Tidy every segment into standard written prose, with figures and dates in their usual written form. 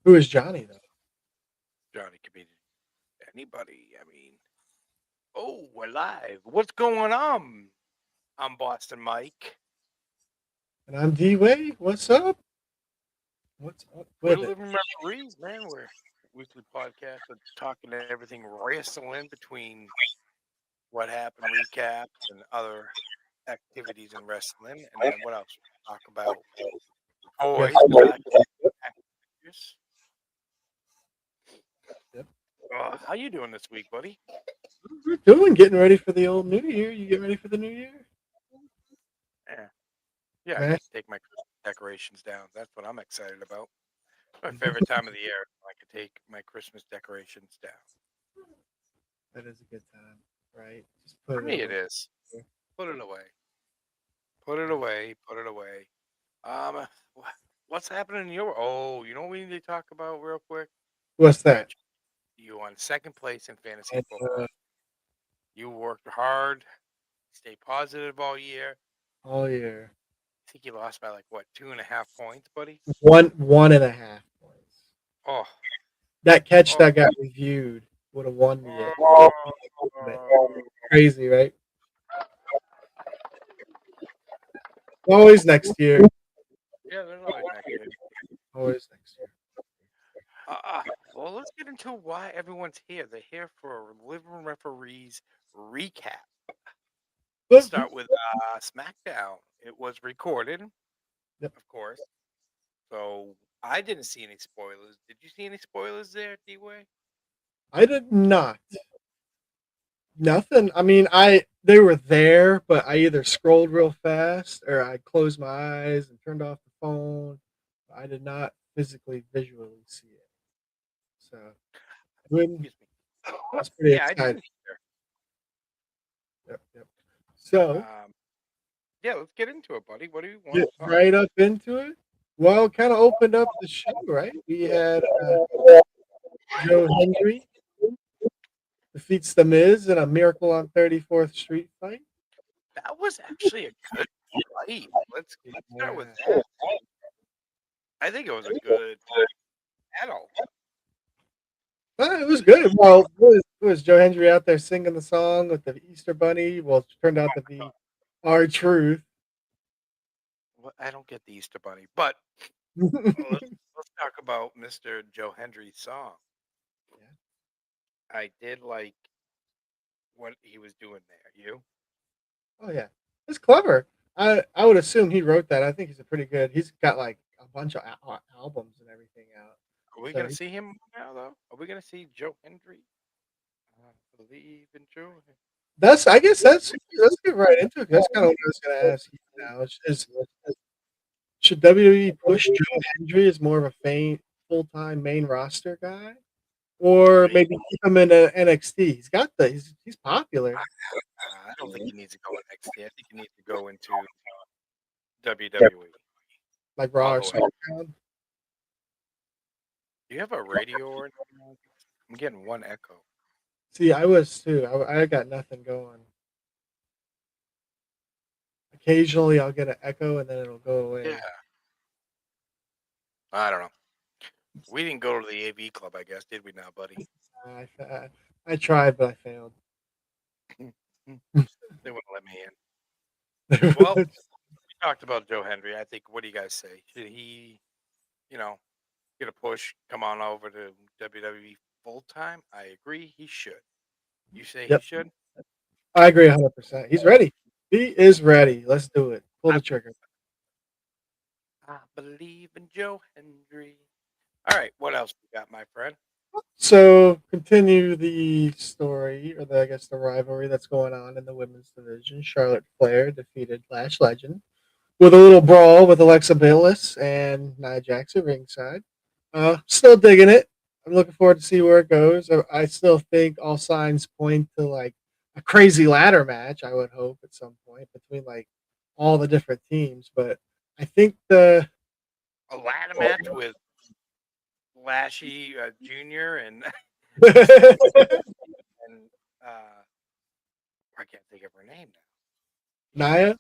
Who is Johnny though? Johnny could be anybody. I mean, oh, we're live. What's going on? I'm Boston Mike. And I'm D-Way. What's up? What's up We're with it? living referees, man. We're a weekly podcast of talking everything wrestling between what happened, recaps, and other activities in wrestling. And then what else? We talk about Yes. toys. We talk about actors. Yep. How you doing this week, buddy? We're doing getting ready for the old New Year. You getting ready for the New Year? Yeah, yeah. I Man, got to take my Christmas decorations down. That's what I'm excited about. My favorite time of the year. I can take my Christmas decorations down. that is a good time, right? Just For put it me, it over. is. Put it away. Put it away. Put it away. Um, what's happening in your? Oh, you know what we need to talk about real quick? What's that? Rich, you on second place in fantasy And, football. You worked hard, stay positive all year. all year. I think you lost by like what 2.5 points, buddy. One and a half points. Oh, That catch oh, that got reviewed would have won me it. oh. Crazy, right? Always next year. Yeah, they're always not good. Always next year. Well, let's get into why everyone's here. They're here for Living Referees recap. Let's But, start with SmackDown. It was recorded, yep. of course. So I didn't see any spoilers. Did you see any spoilers there, D-Way? I did not. Nothing. I mean, they were there, but I either scrolled real fast or I closed my eyes and turned off the phone. I did not physically, visually see it. So Excuse me. that's pretty Yeah, I exciting. didn't either. Yep. So Yeah, let's get into it, buddy. What do you want get to talk right up into it. Well, kind of opened up the show, right? We had Joe Hendry defeats The Miz in a Miracle on 34th Street fight. That was actually a good fight. Let's start with Yeah. that. I think it was a good battle. It was good. Well, was Joe Hendry out there singing the song with the Easter Bunny? Well, it turned out to be our truth. Well, I don't get the Easter Bunny, but let's, let's talk about Mr. Joe Hendry's song. I did like what he was doing there. You? Oh yeah, it's clever. I would assume he wrote that. I think he's a pretty good. He's got like a bunch of albums and everything out. Are we So gonna see him now, though? Are we gonna see Joe Hendry? I believe in Joe. that's. I guess that's. Let's get right into it. That's kind of what I was going to ask you now. Should WWE push Joe Hendry as more of a full time main roster guy, or maybe keep him in NXT? He's popular. I don't think he needs to go in NXT. I think he needs to go into WWE. Like Raw All or the way. SmackDown. Do you have a radio or anything? I'm getting one echo. See, I was too. I got nothing going. Occasionally, I'll get an echo and then it'll go away. Yeah. I don't know. We didn't go to the AV club, I guess, did we now, buddy? I tried, but I failed. They wouldn't let me in. Well, we talked about Joe Hendry. I think, what do you guys say? Should he, get a push, come on over to WWE full time? I agree. He should. You say Yep. he should? I agree 100%. He's ready. He is ready. Let's do it. Pull the trigger. I believe in Joe Hendry. All right, what else we got, my friend? So continue the story, or I guess the rivalry that's going on in the women's division. Charlotte Flair defeated Lash Legend with a little brawl with Alexa Bliss and Nia Jax at ringside. Still digging it. I'm looking forward to see where it goes. I still think all signs point to like a crazy ladder match. I would hope at some point between like all the different teams, but I think the A ladder match with Lashy Jr. and and I can't think of her name now. Nia.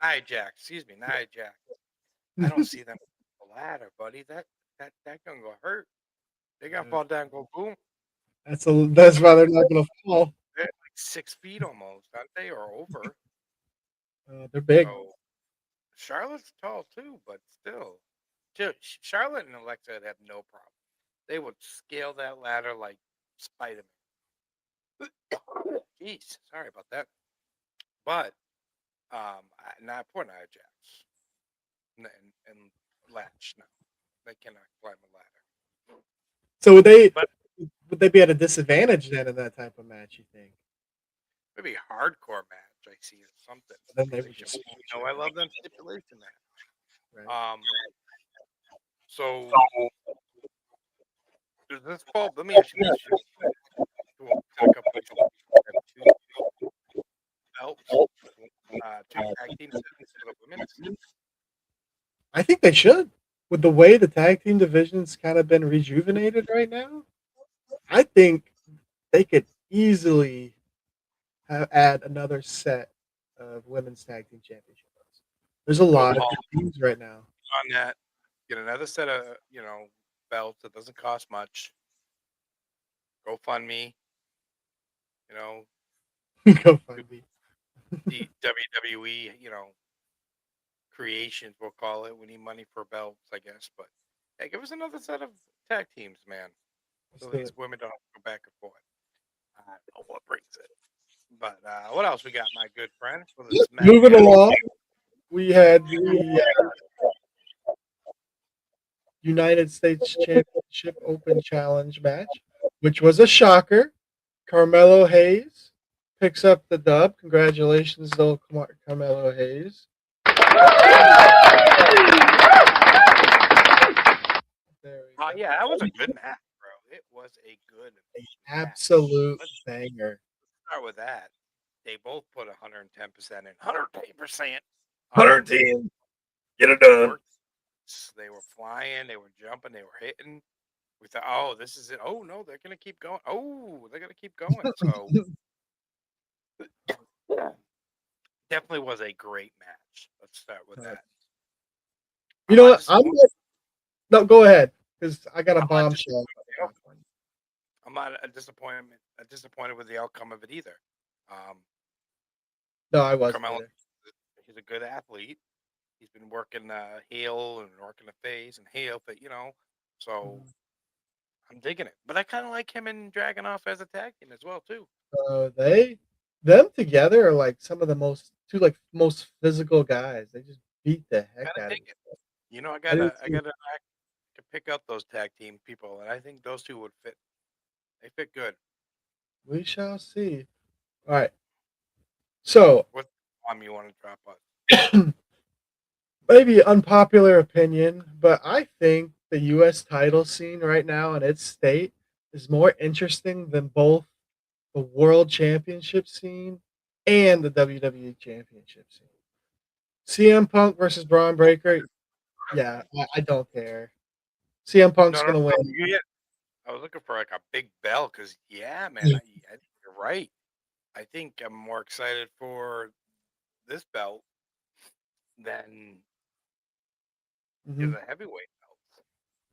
Nia Jax. Excuse me, Nia Jax. I don't see them on the ladder, buddy. that gonna go hurt. They're gonna fall down, go boom. That's why they're not gonna fall. They're like 6 feet almost, aren't they, or over? They're big. So Charlotte's tall too, but still, Charlotte and Alexa would have no problem. They would scale that ladder like Spider Man. Jeez, sorry about that. But not poor Nia Jax and Latch. No, they cannot climb a ladder. So But would they be at a disadvantage then in that type of match? You think? maybe a hardcore match I see or something. Then they would just I love them stipulation match. right. So does this fall? Let me ask you this: to a couple of two belts, two tag teams for the women's. I think they should. With the way the tag team division's kind of been rejuvenated right now, I think they could easily add another set of women's tag team championships. There's a lot of good teams right now. On that, get another set of belts that doesn't cost much. GoFundMe, Go find me. the WWE, creations, we'll call it. We need money for belts, I guess. But hey, give us another set of tag teams, man. So these women don't have to go back and forth. I don't know what brings it. But what else we got, my good friend? Moving along, we had the United States Championship Open Challenge match, which was a shocker. Carmelo Hayes picks up the dub. Congratulations, though, Carmelo Hayes. Yeah, that was a good match, bro. It was a good absolute banger. Let's start with that. They both put 110% in. 110%. 110. Get it done. They were flying. They were jumping. They were hitting. We thought, oh, this is it. Oh, no, they're going to keep going. Oh, they're going to keep going. So, definitely was a great match. Let's start with that. You know what? No, go ahead, because I got a bombshell. I'm not disappointed with the outcome of it either. No, I wasn't. Carmelo, he's a good athlete. He's been working heel and working the face and heel, but so I'm digging it. But I kind of like him and Dragunov as a tag team as well too. Them together are like some of the most physical guys. They just beat the heck out of each other. I gotta pick up those tag team people, and I think those two would fit. They fit good. We shall see. All right. So, what bomb you want to drop on? Maybe unpopular opinion, but I think the U.S. title scene right now in its state is more interesting than both the World Championship scene and the WWE Championship scene. CM Punk versus Braun Breaker. Yeah, I don't care. CM Punk's gonna win. I was looking for like a big bell because man, I think you're right. I think I'm more excited for this belt than the heavyweight belt.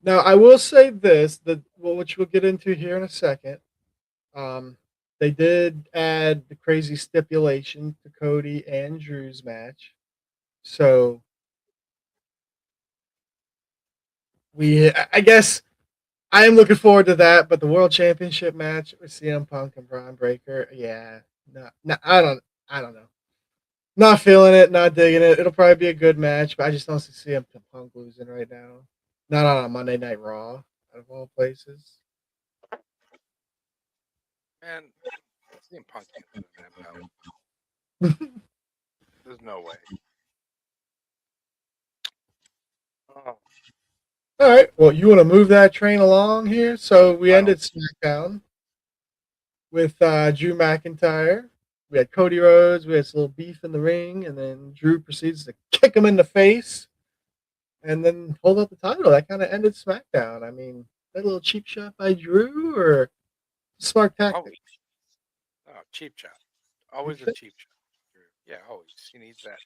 Now I will say this, which we'll get into here in a second. They did add the crazy stipulation to Cody and Drew's match. So I guess I am looking forward to that, but the World Championship match with CM Punk and Braun Breaker, no, I don't know. Not feeling it, not digging it. It'll probably be a good match, but I just don't see CM Punk losing right now. Not on a Monday Night Raw, out of all places. Man, CM Punk can't win that belt. There's no way. Oh. All right. Well, you want to move that train along here? So we ended SmackDown with Drew McIntyre. We had Cody Rhodes. We had some little beef in the ring, and then Drew proceeds to kick him in the face and then hold up the title. That kind of ended SmackDown. I mean, that little cheap shot by Drew or smart tactic? Cheap shot. Always a cheap shot. Yeah, always. He needs that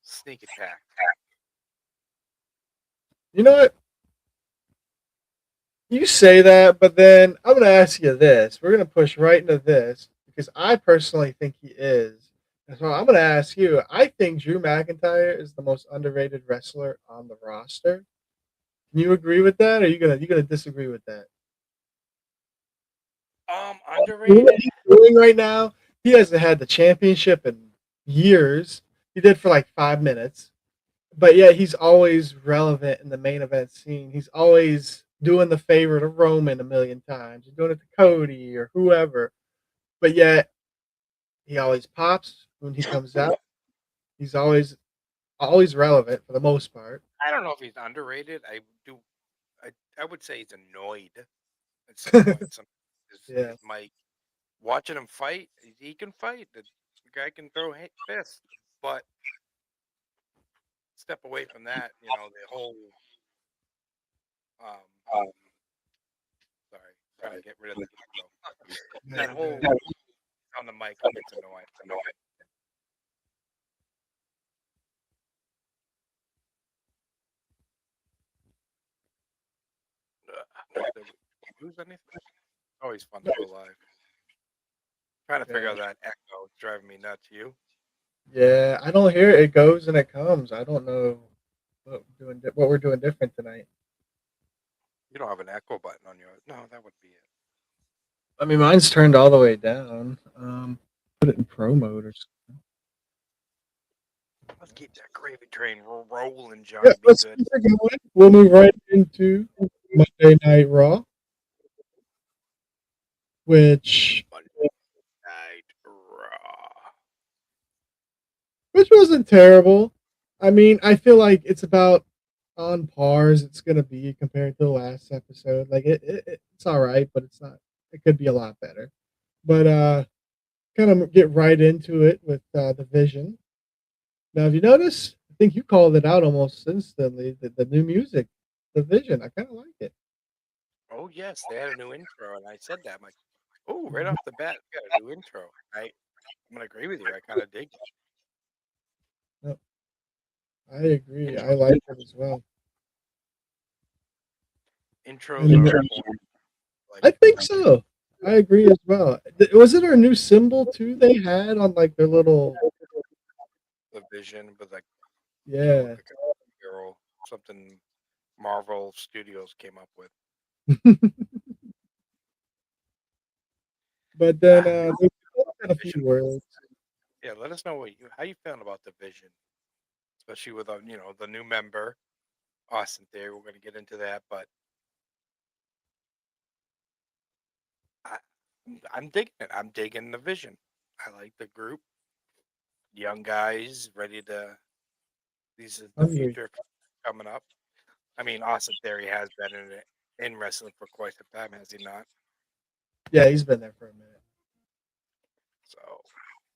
sneak attack. You know what? You say that, but then I'm going to ask you this. We're going to push right into this because I personally think he is. And so I'm going to ask you. I think Drew McIntyre is the most underrated wrestler on the roster. Can you agree with that, or are you gonna disagree with that? What Underrated. he's doing right now, he hasn't had the championship in years. He did for like 5 minutes, but yeah, he's always relevant in the main event scene. He's always doing the favor to Roman a million times. He's doing it to Cody or whoever. But yet he always pops when he comes out. He's always relevant for the most part. I don't know if he's underrated. I would say he's annoyed at some point. Some Yeah. his mic. Watching him fight, he can fight. The guy can throw fists, but step away from that. The whole. Um, sorry, trying to get rid of the echo. Yeah, That you're whole good. on the mic gets annoying. Did we lose anything? Always fun to go live. Trying to figure Yeah. out that echo. It's driving me nuts. You? Yeah, I don't hear it. It goes and it comes. I don't know what we're doing different tonight. You don't have an echo button on yours. No, that would be it. I mean, mine's turned all the way down. Put it in pro mode or something. Let's keep that gravy train rolling, Yeah, Johnny. Be let's good. keep it going. We'll move right into Monday Night Raw, which Monday Night Raw. which wasn't terrible. I mean, I feel like it's about on par as it's gonna be compared to the last episode. Like it's all right, but it's not. It could be a lot better. But kind of get right into it with the Vision. Now, have you noticed? I think you called it out almost instantly. The new music, the Vision. I kind of like it. Oh yes, they had a new intro, and I said that. I'm like, oh, right off the bat, we got a new intro. I'm gonna agree with you. I kind of dig it. Yep, I agree. I like it as well. Intros And are important. Like I think so. I agree as well. Was it our new symbol too? They had on like their little the vision with like yeah. look like a girl, something Marvel Studios came up with. But then they had a few Vision. words. Yeah, let us know how you feeling about the vision, especially with the new member Austin Theory. We're gonna get into that, but I, I'm digging it. I'm digging the vision. I like the group, young guys ready to. These is the Hungry. future coming up. I mean, Austin Theory has been in wrestling for quite some time, has he not? Yeah, he's been there for a minute. So,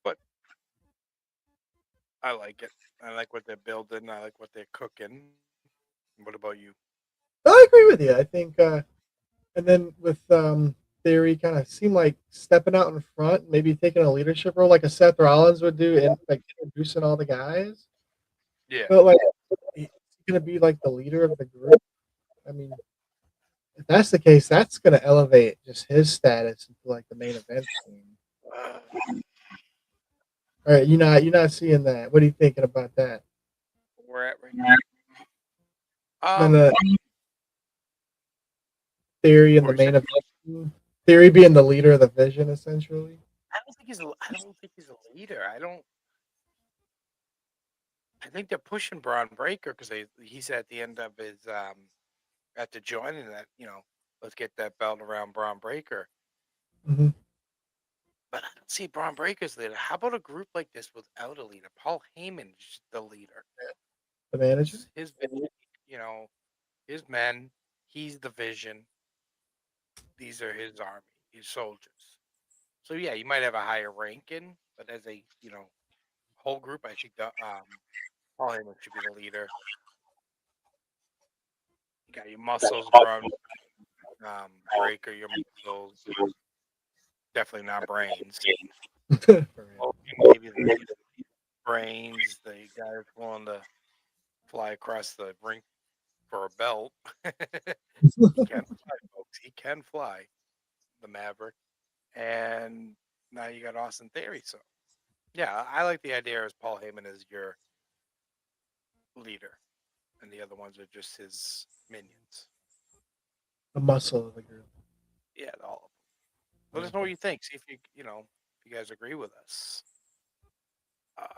but I like it. I like what they're building. I like what they're cooking. What about you? I agree with you. I think and then with Theory kind of seemed like stepping out in front, maybe taking a leadership role like a Seth Rollins would do and like introducing all the guys. Yeah. But like he's gonna be like the leader of the group. I mean, if that's the case, that's gonna elevate just his status into like the main event scene. Uh, All right, you're not seeing that. What are you thinking about that? we're at right now. Then the Theory in What the was that? main event scene? Theory being the leader of the Vision, essentially. I don't think he's a leader. I think they're pushing Braun Breaker because he said at the end of his after joining that let's get that belt around Braun Breaker. Hmm. But I don't see Braun Breaker's leader. How about a group like this without a leader? Paul Heyman's the leader. The manager. It's his vision, you know, his men. He's the vision. These are his army, his soldiers. So yeah, you might have a higher ranking, but as a whole group, I think Paul Heyman should be the leader. You got your muscles, Braun Breaker, your muscles. Definitely not brains. Well, maybe the brains, the guy that's willing to fly across the rink for a belt. You can't fly, can fly, the Maverick, and now you got Austin Theory. So yeah, I like the idea as Paul Heyman as your leader, and the other ones are just his minions. The muscle of the group. Yeah, all of them. Let us know what you think. See if if you guys agree with us.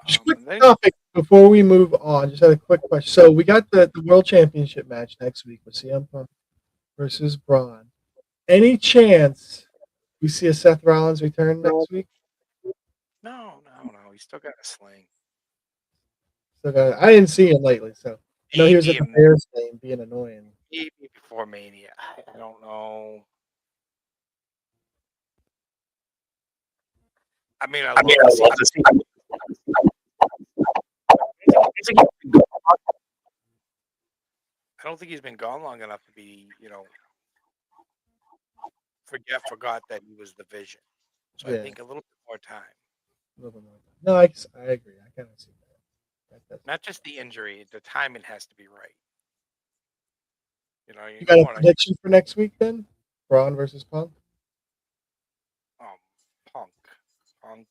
Just quick And then topic before we move on. Just had a quick question. So we got the World Championship match next week with CM Punk versus Braun. Any chance we see a Seth Rollins return next week? no, he's still got a sling. I didn't see him lately, so I know he was at the Maybe Bears game being annoying. before Mania. I don't know. I mean, I love to see. I don't think he's been gone long enough to be, forgot that he was the Vision. So I Yeah, think a little bit more time. a little bit more. No, I agree. I kind of see that. Not just the injury, the timing has to be right. You You got don't a want to prediction for next week then? Braun versus Punk? Punk. Punk.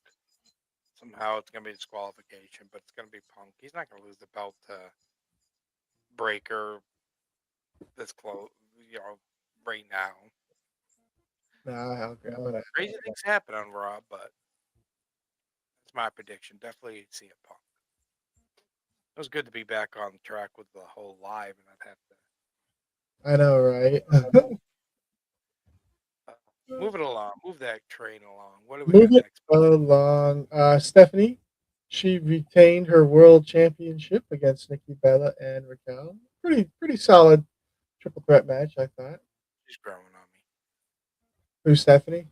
Somehow it's gonna be disqualification, but it's gonna be Punk. He's not gonna lose the belt to Breaker this close, right now. No, I agree. Crazy things happen on Raw, but that's my prediction. Definitely see a Punk. It was good to be back on track with the whole live and not have to I know, right? move it along, move that train along. What do we got Moving next? along, Stephanie, she retained her world championship against Nikki Bella and Raquel. Pretty solid triple threat match, I thought. She's growing on me. Who's Stephanie?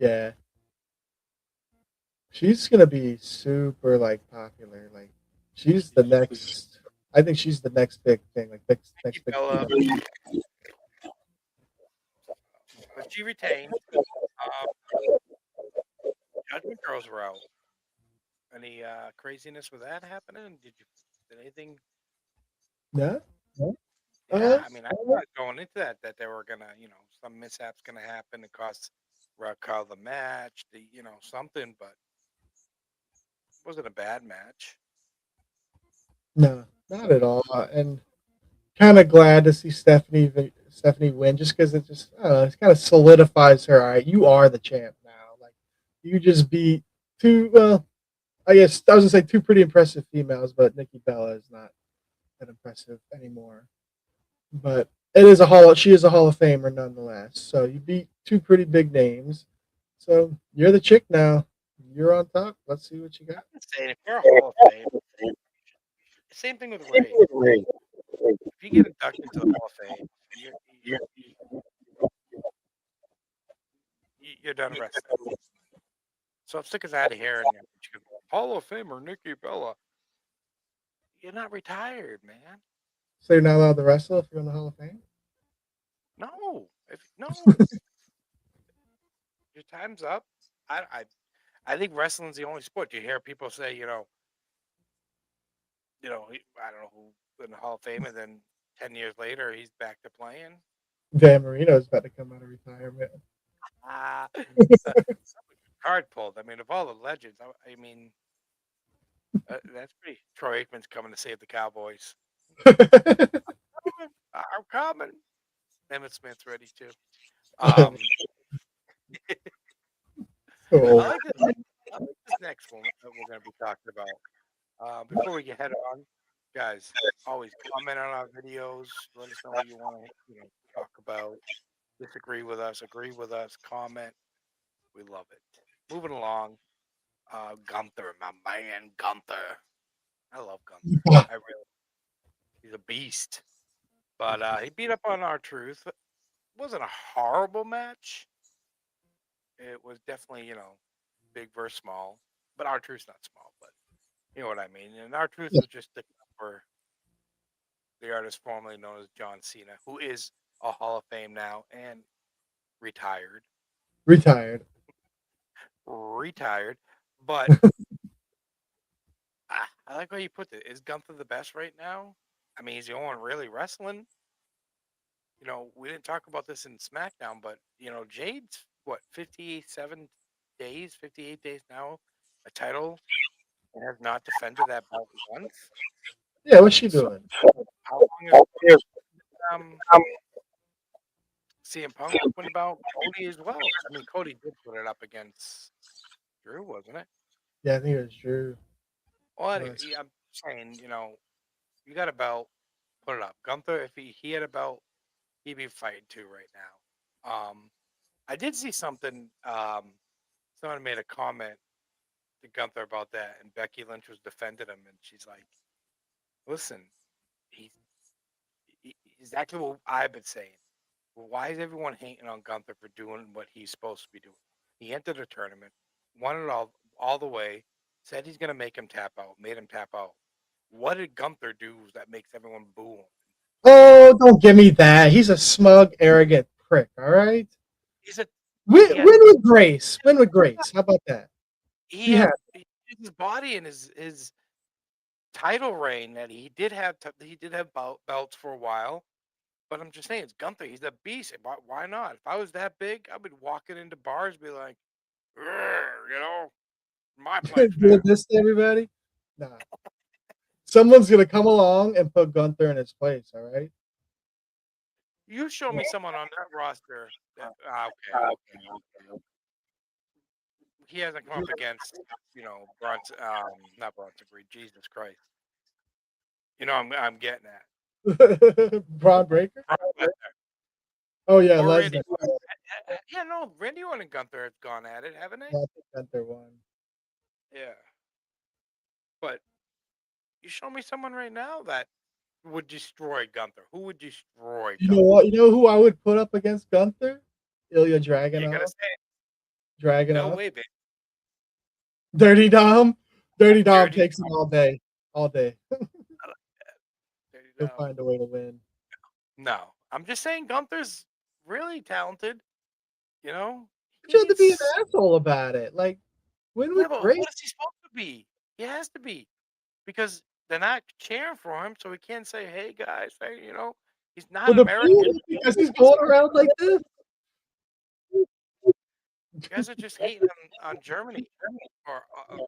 Yeah, she's gonna be super popular. Like she's the next. I think she's the next big thing. Like next big. Bella, but she retained. Judgment Girls were out. Any craziness with that happening? Did anything? Yeah. Yeah, I mean, I thought going into that they were gonna, some mishaps gonna happen and cost Raquel the match, something, but it wasn't a bad match. No, not at all. And kind of glad to see Stephanie win, just because it just I don't know, it kind of solidifies her. All right, you are the champ now. Like you just beat two. Well, I guess I was gonna say two pretty impressive females, but Nikki Bella is not that impressive anymore. But it is a hall. She is a Hall of Famer nonetheless. So you beat two pretty big names. So you're the chick now. You're on top. Let's see what you got. I'm just saying, if you're a Hall of Fame, same thing with Ray. If you get inducted into the Hall of Fame, you're done wrestling. So if Stick is out of here and Hall of Famer Nikki Bella, you're not retired, man. So you're not allowed to wrestle if you're in the Hall of Fame. No, your time's up. I think wrestling's the only sport. You hear people say, I don't know who in the Hall of Fame, and then 10 years later he's back to playing. Dan Marino's about to come out of retirement. Ah, card pulled. I mean, of all the legends, I mean, that's pretty. Troy Aikman's coming to save the Cowboys. I'm coming. Emmett Smith's ready too. I like this next one that we're going to be talking about. Before we get head on, guys, always comment on our videos. Let us know what you want to talk about. Disagree with us, agree with us, comment. We love it. Moving along, Gunther, my man, Gunther. I love Gunther. He's a beast. But he beat up on R-Truth. It wasn't a horrible match. It was definitely, big versus small. But R-Truth's not small, but you know what I mean. And R-Truth was just sticking up for the artist formerly known as John Cena, who is a Hall of Fame now and retired. Retired. But I like how you put it. Is Gunther the best right now? I mean, he's the only one really wrestling. we didn't talk about this in SmackDown, but Jade's what 58 days now, a title, and has not defended that belt once. Yeah, what's she So doing? how long is CM Punk win about Cody as well? I mean, Cody did put it up against Drew, wasn't it? Yeah, I think it was Drew. Well, anyway, Was. I'm saying, you got a belt, put it up. Gunther, if he had a belt, he'd be fighting too right now. I did see something. Someone made a comment to Gunther about that, and Becky Lynch was defending him, and she's like, "Listen, he's exactly what I've been saying. Well, why is everyone hating on Gunther for doing what he's supposed to be doing? He entered a tournament, won it all the way, said he's going to make him tap out, made him tap out. What did Gunther do that makes everyone boo him? Oh, don't give me that. He's a smug, arrogant prick. All right. He's a Win, he has win with grace. Win with grace. How about that? he He had had. his body and his title reign that he did have belts for a while. But I'm just saying, it's Gunther. He's a beast. Why not? If I was that big, I'd be walking into bars, be like, my place Doing now. this to everybody. Nah. Someone's gonna come along and put Gunther in his place. All right. You show me someone on that roster that okay. He hasn't come up against, Bronson, not Bronson Reed. Jesus Christ. I'm getting at. Braun Breaker. Brock Lesnar Oh yeah, or Randy. Lesnar. Yeah, no, Randy Orton and Gunther have gone at it, haven't they? Yeah, I think Gunther won. Yeah, but you show me someone right now that would destroy Gunther. Who would destroy You know Gunther? what? You know who I would put up against Gunther? Ilya You gotta Dragunov. say it. No Dragunov. way, baby. Dirty Dom. Dirty Dom Dirty, takes it all day. All day. dirty He'll dumb. find a way to win. No, I'm just saying Gunther's really talented. You know, But you have to be an he's asshole about it. Like, win yeah, with but grace. what is he supposed to be? He has to be because they're not cheering for him, so he can't say, "Hey guys, hey," he's not Well, the American. people, because he's going around like this. You guys are just hating on Germany or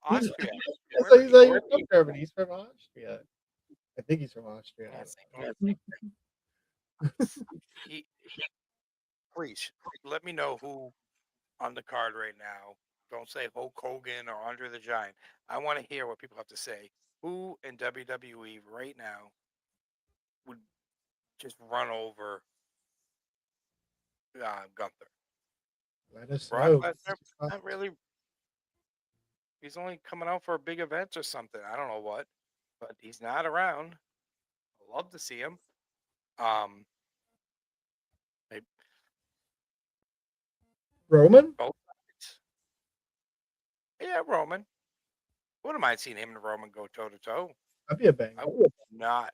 Austria. So Wherever he's he like, is. he's from Germany. He's from Austria. I think he's from Austria. Yeah, he please let me know who on the card right now. Don't say Hulk Hogan or Andre the Giant. I want to hear what people have to say. Who in WWE right now would just run over Gunther? Let us Brock know. Lesnar? Not really. He's only coming out for big events or something. I don't know what, but he's not around. I'd love to see him. Um, they Roman? both sides. Yeah, Roman. Wouldn't mind seeing him and Roman go toe to toe. That'd be a banger. I would not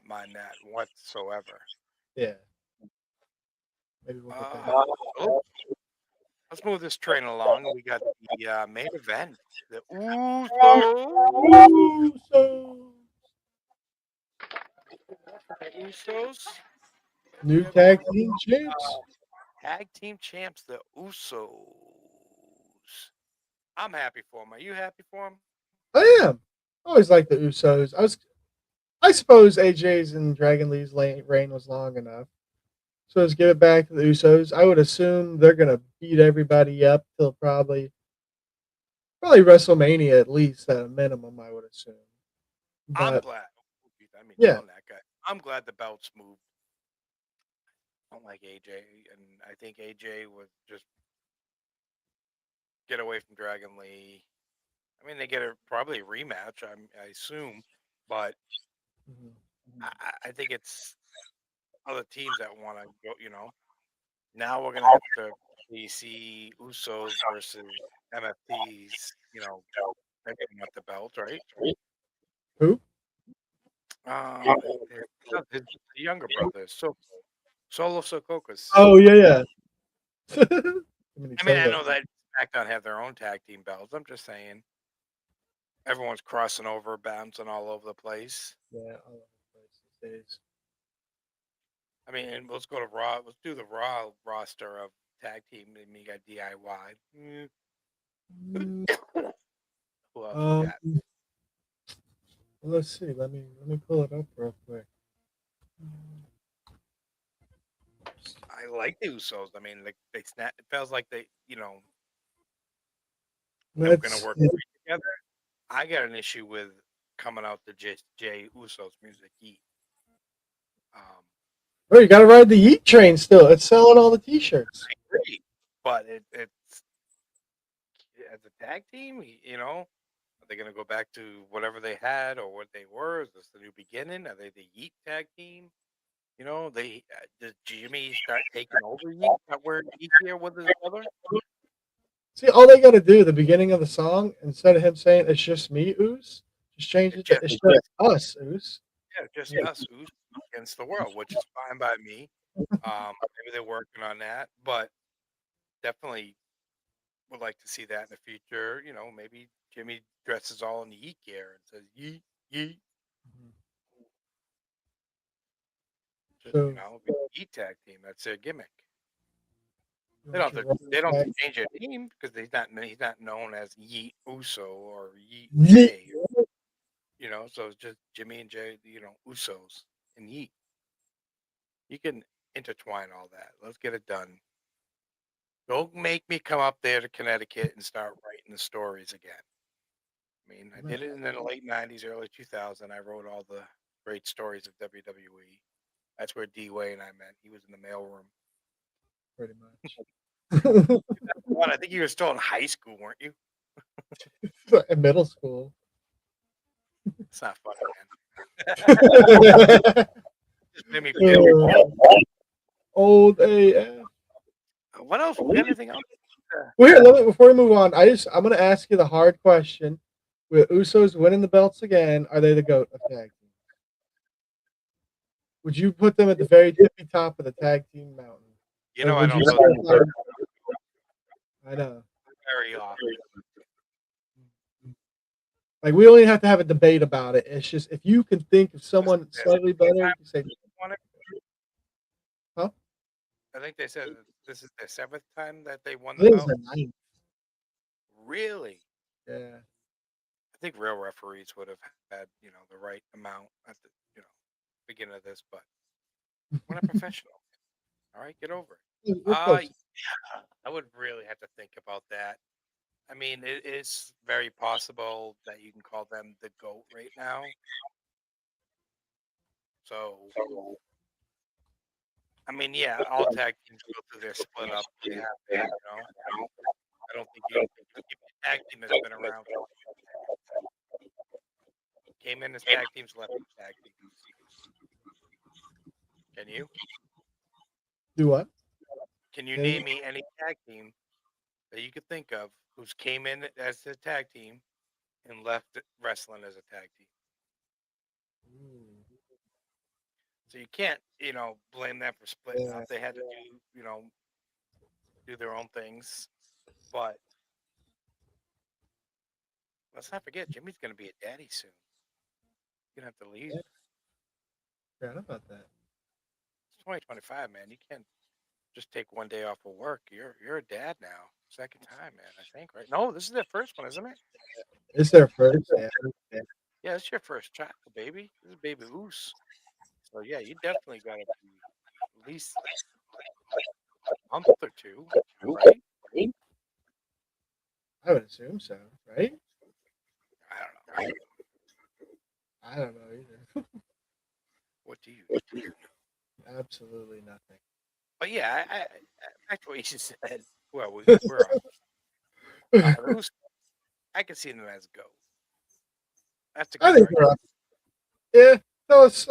mind that whatsoever. Yeah. Maybe we'll get that. Let's move this train along. We got the main event. The Usos. The Usos. New tag team champs. Tag team champs, the Usos. I'm happy for them. Are you happy for them? I am. I always like the Usos. I suppose AJ's and Dragon Lee's reign was long enough. So let's give it back to the Usos. I would assume they're gonna beat everybody up till probably WrestleMania at least at a minimum. I would assume. I'm But glad. I mean, yeah, telling that guy. I'm glad the belts moved. I don't like AJ, and I think AJ would just get away from Dragon Lee. I mean, they get probably a rematch, I assume, but mhm. I think it's other teams that want to go. Now we're gonna have to see Usos versus MFTs. They're getting at the belt, right? Who? His younger brother, Solo Sokokas. Oh yeah, yeah. I mean, I know that SmackDown have their own tag team belts. I'm just saying, everyone's crossing over, bouncing all over the place. Yeah, all over the place these days. I mean, let's go to Raw. Let's do the Raw roster of tag team. I mean, you got DIY. Mm, Who else we Um, got? let's see. Let me pull it up real quick. I like the Usos. I mean, like they snap. It feels like they, they're going to Let's. work great together. I got an issue with coming out to Jay Uso's music. Um, Oh, you got to ride the Yeet train still. It's selling all the T-shirts. I agree, but it's as a tag team. Are they going to go back to whatever they had or what they were? Is this the new beginning? Are they the Yeet tag team? They did Jimmy start taking over Yeet? Not wearing Yeet gear with his brother? See, all they got to do at the beginning of the song, instead of him saying "It's just me, Oos," just change It's it to just "It's just us, Oos." just us who's against the world, which is fine by me. Maybe they're working on that, but definitely would like to see that in the future. Maybe Jimmy dresses all in Yeet gear and says Yeet, Yeet. Just So, be a Yeet tag team. That's their gimmick. you They want don't your have to. They don't have tag- to change their name because he's not known as Yeet Uso or Yeet Yeet. Jay. So it's just Jimmy and Jay. Usos and Yeet. You can intertwine all that. Let's get it done. Don't make me come up there to Connecticut and start writing the stories again. I mean, I did it in the late '90s, early 2000. I wrote all the great stories of WWE. That's where D-Way and I met. He was in the mailroom. Pretty much. I think you were still in high school, weren't you? In middle school. It's not funny, man. Just made me feel Old AF. what else? We got anything else? Well, here, before we move on, I'm gonna ask you the hard question. With Usos winning the belts again, are they the GOAT of tag team? Would you put them at the very tippy top of the tag team mountain? Or I would you don't go still like, I know. very often. Like we only have to have a debate about it. It's just if you can think of someone slightly better, you can say, huh? I think they said this is the 7th time that they won I the think it's belt. the ninth. Really? Yeah. I think real referees would have had, the right amount at the, beginning of this, but we're not professional. All right, get over it. We're close. Yeah, I would really have to think about that. I mean, it is very possible that you can call them the GOAT right now. So, I mean, yeah, all tag teams go through their split up. They have to. I don't think you can give me a tag team that's been around. Came in as tag teams, left as tag teams. Can you? Do what? Can you name me any tag team that you could think of who's came in as a tag team and left wrestling as a tag team? So you can't, blame them for splitting Yeah. up. They had to do their own things. But let's not forget, Jimmy's going to be a daddy soon. He's going to have to leave. Yeah. Forgot about that. It's 2025, man. You can't just take one day off of work. You're a dad now. Second time, man. I think, right? No, this is their first one, isn't it? It's their first. Yeah. Yeah, it's your first child, baby. This is baby Oos. So yeah, you definitely got to be at least a month or two, right? I would assume so, right? I don't know. I don't know either. What do you? Absolutely nothing. But yeah, I back to what you just said. Well, we're on. Oos, I can see them as go. That's a I good think right. we're up. Yeah. Tell us.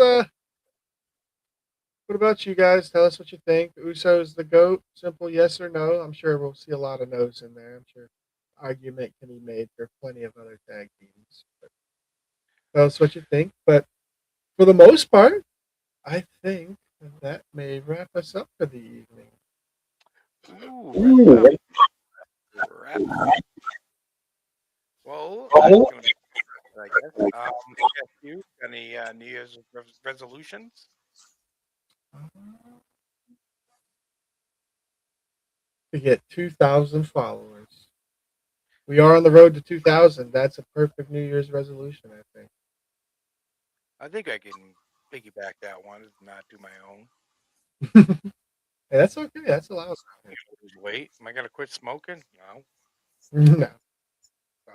What about you guys? Tell us what you think. Uso's the GOAT? Simple yes or no. I'm sure we'll see a lot of no's in there. I'm sure argument can be made for plenty of other tag teams. But tell us what you think. But for the most part, I think that may wrap us up for the evening. Ooh, wrap up. Well, that's gonna be, I guess. You any New Year's resolutions? to get 2,000 followers. We are on the road to 2,000. That's a perfect New Year's resolution, I think. I think I can piggyback that one and not do my own. Hey, that's okay. That's allowed. Lose weight. Am I gonna quit smoking? No. No. So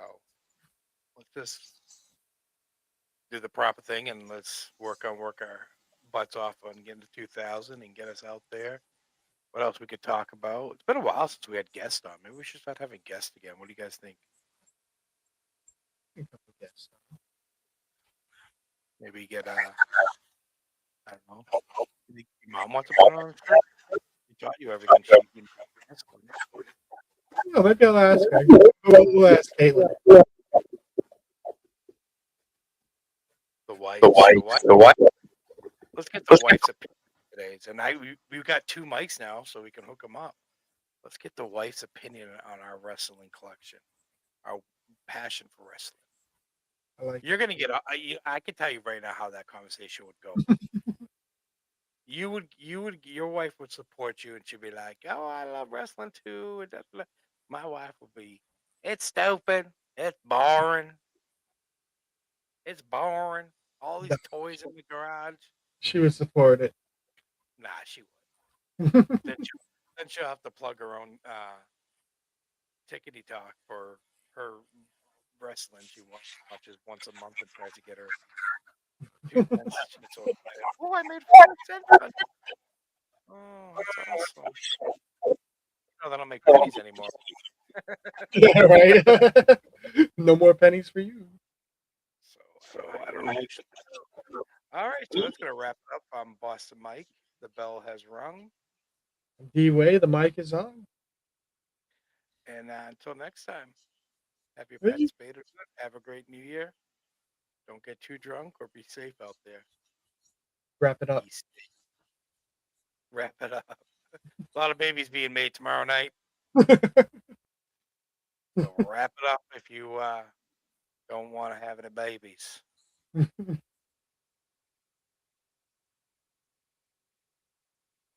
let's just do the proper thing and let's work our butts off on getting to 2,000 and get us out there. What else we could talk about? It's been a while since we had guests on. Maybe we should start having guests again. What do you guys think? Yes. Maybe get I don't know. You think your mom wants to put on a show? She taught you everything she can. No, maybe I'll ask her. We'll ask Caitlin. The wife. Let's get the wife's opinion today. And we've got 2 mics now, so we can hook them up. Let's get the wife's opinion on our wrestling collection, our passion for wrestling. I like You're gonna get. I can tell you right now how that conversation would go. Your wife would support you, and she'd be like, "Oh, I love wrestling too." And my wife would be, "It's stupid. It's boring. It's boring. All these toys in the garage." she would support it. Nah, she would. then she'll have to plug her own tickety talk for her wrestling she watches once a month and tries to get her 2 cents. She's so excited. Oh, I made 4 cents. Oh, that's awesome. No, they don't make pennies anymore. Yeah, right. No more pennies for you. So I don't know. All right, so that's gonna wrap it up. I'm Boston Mike. The bell has rung, D-Way, the mic is on. and until next time, have your Really? pets spayed or neutered. Have a great New Year. Don't get too drunk or be safe out there. Wrap it up. Be safe. Wrap it up. A lot of babies being made tomorrow night. So wrap it up if you don't want to have any babies.